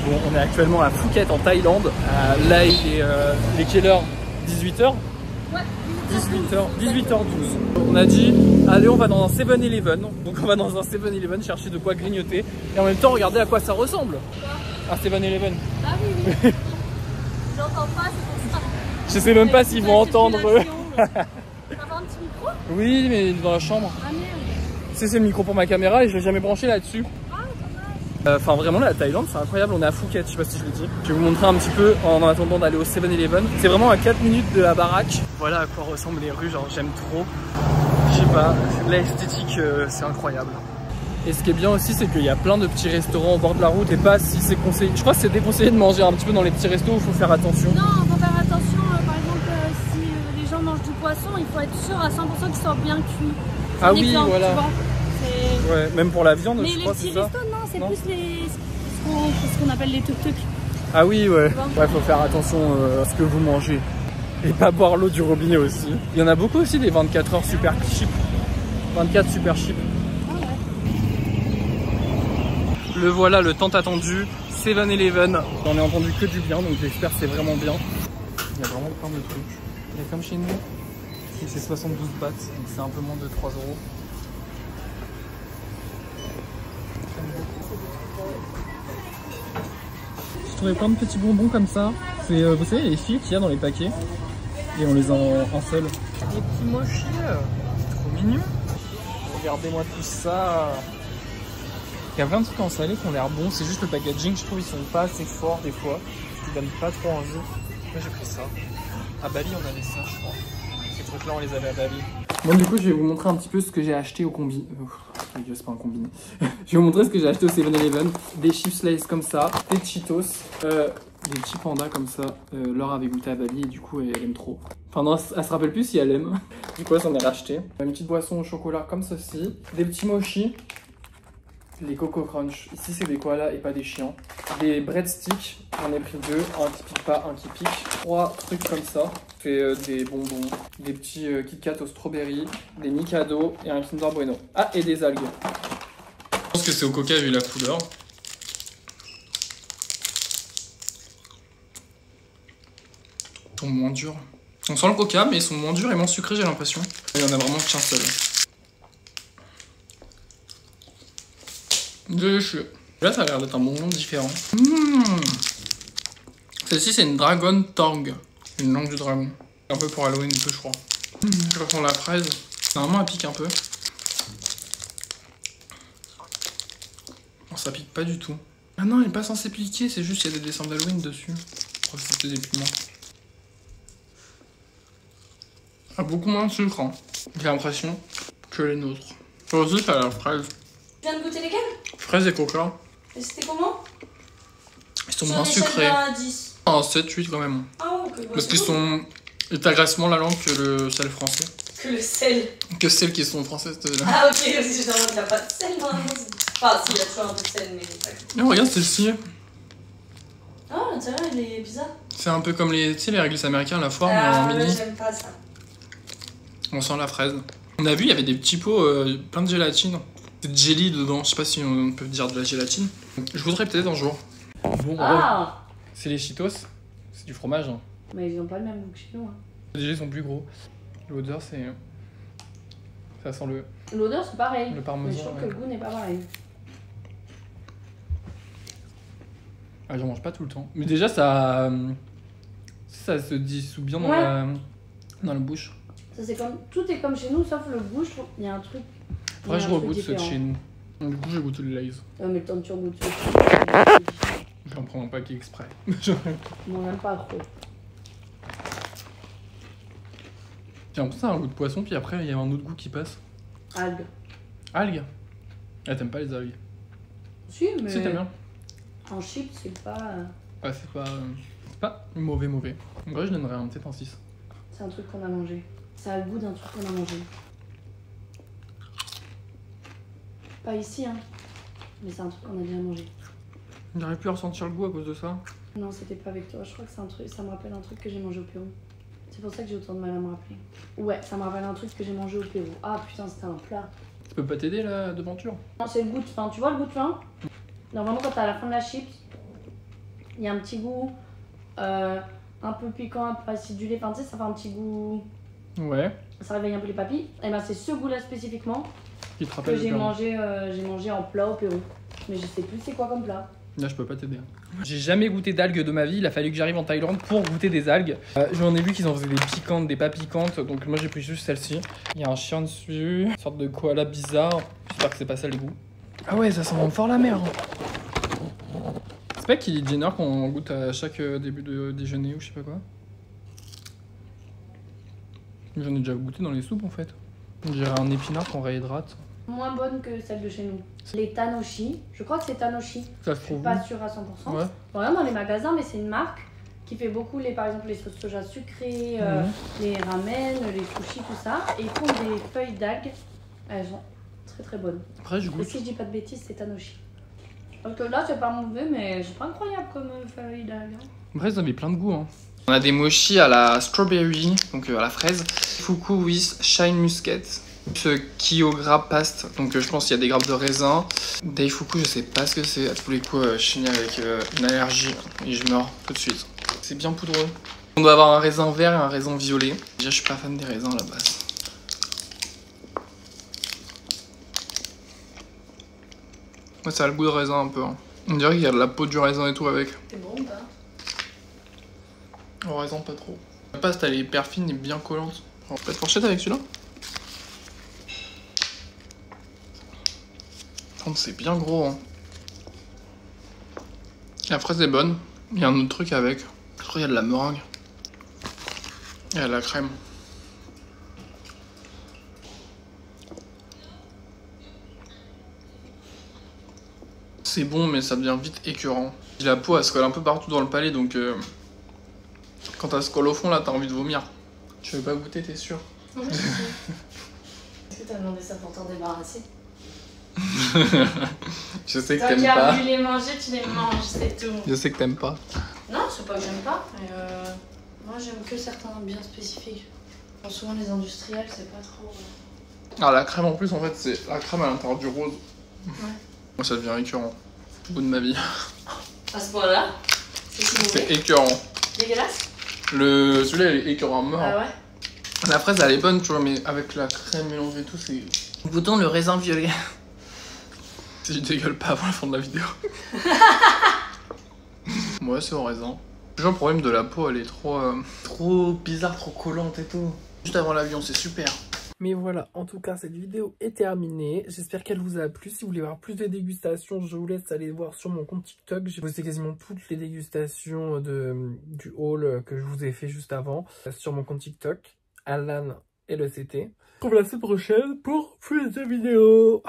Bon, on est actuellement à Phuket en Thaïlande. Là, il est quelle heure? 18h? Ouais, 18h12. On a dit, allez, on va dans un 7-Eleven. Donc on va dans un 7-Eleven chercher de quoi grignoter. Et en même temps, regardez à quoi ça ressemble. Un 7-Eleven. Ah oui, oui. J'entends pas, c'est pour ça. Je sais même pas s'ils vont entendre. T'as un petit micro? Oui, mais dans la chambre. Ah merde. C'est le micro pour ma caméra et je l'ai jamais branché là-dessus. Enfin vraiment la Thaïlande c'est incroyable, on est à Phuket, je sais pas si je l'ai dit. Je vais vous montrer un petit peu en attendant d'aller au 7-Eleven. C'est vraiment à 4 minutes de la baraque. Voilà à quoi ressemblent les rues, genre j'aime trop. Je sais pas, l'esthétique c'est incroyable. Et ce qui est bien aussi c'est qu'il y a plein de petits restaurants au bord de la route et pas si c'est conseillé. Je crois que c'est déconseillé de manger un petit peu dans les petits restos où il faut faire attention. Non, il faut faire attention, par exemple si les gens mangent du poisson, il faut être sûr à 100% qu'il soit bien cuit. Ah oui, exemple, voilà. Ouais, même pour la viande, mais je crois les c'est petits ça. restos, non, c'est plus ce qu'on appelle les tuk-tuk. Ah oui, ouais. Ouais, faut faire attention à ce que vous mangez. Et pas boire l'eau du robinet aussi. Il y en a beaucoup aussi des 24 heures super cheap. 24 super cheap. Ah ouais. Le voilà, le tant attendu. 7-Eleven. J'en ai entendu que du bien, donc j'espère que c'est vraiment bien. Il y a vraiment plein de trucs. Il y a comme chez nous. C'est 72 bahts, donc c'est un peu moins de 3 euros. J'ai trouvé plein de petits bonbons comme ça. C'est, vous savez, les fils qu'il y a dans les paquets. Et on les a en seul. Des petits mochis, c'est trop mignon. Regardez-moi tout ça. Il y a plein de trucs en salé qui ont l'air bons. C'est juste le packaging, je trouve ils sont pas assez forts des fois. Ils donnent pas trop envie. Moi j'ai pris ça. À Bali on avait ça je crois. Ces trucs là on les avait à Bali. Bon du coup je vais vous montrer un petit peu ce que j'ai acheté au combi. C'est pas un combiné. Je vais vous montrer ce que j'ai acheté au 7-Eleven. Des chips Lay's comme ça, des Cheetos, des petits pandas comme ça. Laure avait goûté à Bali et du coup elle aime trop. Enfin non, elle se rappelle plus si elle aime. Du coup elle s'en est racheté. Une petite boisson au chocolat comme ceci. Des petits mochis. Les Coco Crunch. Ici c'est des koalas et pas des chiens. Des breadsticks. J'en ai pris 2. Un qui pique pas, un qui pique. 3 trucs comme ça. C'est des bonbons. Des petits Kit Kat au strawberry. Des Mikado et un Kinder Bueno. Ah et des algues. Je pense que c'est au coca vu la couleur. Ils sont moins durs. On sent le coca mais ils sont moins durs et moins sucrés j'ai l'impression. Il y en a vraiment qu'un seul. Délicieux. Là ça a l'air d'être un bonbon différent. Celle-ci c'est une Dragon Tongue. Une langue du dragon. Un peu pour Halloween je crois. Je ressens la fraise. Normalement elle pique un peu. Ça pique pas du tout. Ah non, elle est pas censée piquer, c'est juste qu'il y a des dessins d'Halloween dessus. Je crois que c'était des piments. Ah, beaucoup moins de sucre, hein. J'ai l'impression que les nôtres. Ça aussi, ça a l'air fraise. Tu viens de goûter lesquels? Fraise et coca. Et c'était comment? Ils sont moins sucrés. À 10. Ah, 7, 8 quand même. Ah ok. Bah, parce qu'ils sont... Ils t'agressent moins la langue que le sel français. Que le sel. Que celles qui sont françaises. Ah ok, parce que il n'y a pas de sel dans la musique. Enfin si, il y a toujours un peu de sel, mais pas que... Non, regarde celle-ci. Ah, l'intérieur il est bizarre. C'est un peu comme les, tu sais, les réglisse américains, la forme en mini. j'aime pas ça. On sent la fraise. On a vu, il y avait des petits pots, plein de gélatine. De jelly dedans, je sais pas si on peut dire de la gélatine. Je voudrais peut-être un jour. Bon, c'est les Cheetos. C'est du fromage. Hein. Mais ils ont pas le même goût que chez nous. Hein. Les jelly sont plus gros. L'odeur, c'est... Ça sent le... L'odeur, c'est pareil. Le parmesan. Mais je trouve que le goût n'est pas pareil. Ah, j'en mange pas tout le temps. Mais déjà, ça se dissout bien dans, dans la bouche. Ça, c'est comme... Tout est comme chez nous, sauf le goût, je trouve. Il y a un truc... Après, je regoute ceux de chez nous. Donc, du coup, j'ai goûté le Lay's. Mais tant que tu regoutes ceux je vais en prendre un paquet exprès. Moi, j'aime pas trop. J'ai l'impression que ça a un goût de poisson, puis après, il y a un autre goût qui passe. Algues. Algues? Ah, t'aimes pas les algues? Si, mais... Si, t'aimes bien. En chips, c'est pas... Ah, c'est pas mauvais. En vrai, je donnerais peut-être un 6. C'est un truc qu'on a mangé. Ça a le goût d'un truc qu'on a mangé. Pas ici, hein. Mais c'est un truc qu'on a bien mangé. J'arrive plus à ressentir le goût à cause de ça. Non, c'était pas avec toi. Je crois que c'est un truc... Ça me rappelle un truc que j'ai mangé au Pérou. C'est pour ça que j'ai autant de mal à me rappeler. Ouais, ça me rappelle un truc que j'ai mangé au Pérou. Ah putain, c'était un plat. Ça peut pas t'aider, la devanture? Non, c'est le goût de fin. Tu vois le goût de fin? Normalement, quand t'as à la fin de la chips, Il y a un petit goût un peu piquant, un peu acidulé. Enfin, tu sais, ça fait un petit goût. Ouais. Ça réveille un peu les papilles. Et ben, c'est ce goût-là spécifiquement Qui te rappelle que j'ai mangé en plat au Pérou. Mais je sais plus c'est quoi comme plat. Là, je peux pas t'aider. J'ai jamais goûté d'algues de ma vie. Il a fallu que j'arrive en Thaïlande pour goûter des algues. J'en ai vu qu'ils en faisaient des piquantes, des pas piquantes. Donc, moi, j'ai pris juste celle-ci. Il y a un chien dessus. Une sorte de koala bizarre. J'espère que c'est pas ça le goût. Ah ouais, ça sent vraiment fort la mer. C'est pas Kylie Jenner qu'on goûte à chaque début de déjeuner ou je sais pas quoi. J'en ai déjà goûté dans les soupes en fait. On dirait un épinard qu'on réhydrate. Moins bonne que celle de chez nous. Les Tanoshi, je crois que c'est Tanoshi. Ça se Je trouve suis pas sûre à 100%. Ouais. Vraiment dans les magasins, mais c'est une marque qui fait beaucoup par exemple les sauces soja sucrées, les ramen, les sushis, tout ça. Et ils font des feuilles d'algues. Elles sont très très bonnes. Après, je Et goûte. si je dis pas de bêtises, c'est Tanoshi. Parce que là, c'est pas mauvais, mais c'est pas incroyable comme feuille d'algues. Après, ça avait plein de goût. Hein. On a des mochis à la strawberry, donc à la fraise. Fuku with shine muscat. Ce Kyogre paste, donc je pense qu'il y a des grappes de raisin. Daifuku, je sais pas ce que c'est. À tous les coups, je finis avec une allergie et je meurs tout de suite. C'est bien poudreux. On doit avoir un raisin vert et un raisin violet. Déjà, je suis pas fan des raisins à la base. Ouais, ça a le goût de raisin un peu. Hein. On dirait qu'il y a de la peau du raisin et tout avec. C'est bon ou pas? Oh, raisin, pas trop. La pâte, elle est hyper fine et bien collante. On peut être fourchette avec celui-là? C'est bien gros. Hein. La fraise est bonne. Il y a un autre truc avec. Je crois qu'il y a de la meringue. Il y a de la crème. C'est bon, mais ça devient vite écœurant. La peau, elle se colle un peu partout dans le palais, donc quand elle se colle au fond, là, t'as envie de vomir. Tu veux pas goûter, t'es sûr? Est-ce que t'as demandé ça pour t'en débarrasser? Je sais que Toi t'aimes qui as pas. voulu les manger, tu les manges, c'est tout. Je sais que t'aimes pas. Non, c'est pas que j'aime pas, mais moi j'aime que certains bien spécifiques. Bon, souvent les industriels, c'est pas trop. Ah, la crème en plus, en fait, c'est la crème à l'intérieur du rose. Ouais. Moi, ça devient écœurant. Au bout de ma vie. À ce point-là, C'est écœurant. dégueulasse. Celui-là, il est écœurant mort. Ah ouais? La fraise, elle est bonne, tu vois, mais avec la crème mélangée et tout, c'est... Goûtons le raisin violet. Si je dégueule pas avant la fin de la vidéo. Ouais, c'est au raisin. J'ai un problème de la peau, elle est trop bizarre, trop collante et tout. Juste avant l'avion, c'est super. Mais voilà, en tout cas, cette vidéo est terminée. J'espère qu'elle vous a plu. Si vous voulez voir plus de dégustations, je vous laisse aller voir sur mon compte TikTok. J'ai posté quasiment toutes les dégustations du haul que je vous ai fait juste avant sur mon compte TikTok, Alan et le CT. On se retrouve la semaine prochaine pour plus de vidéos.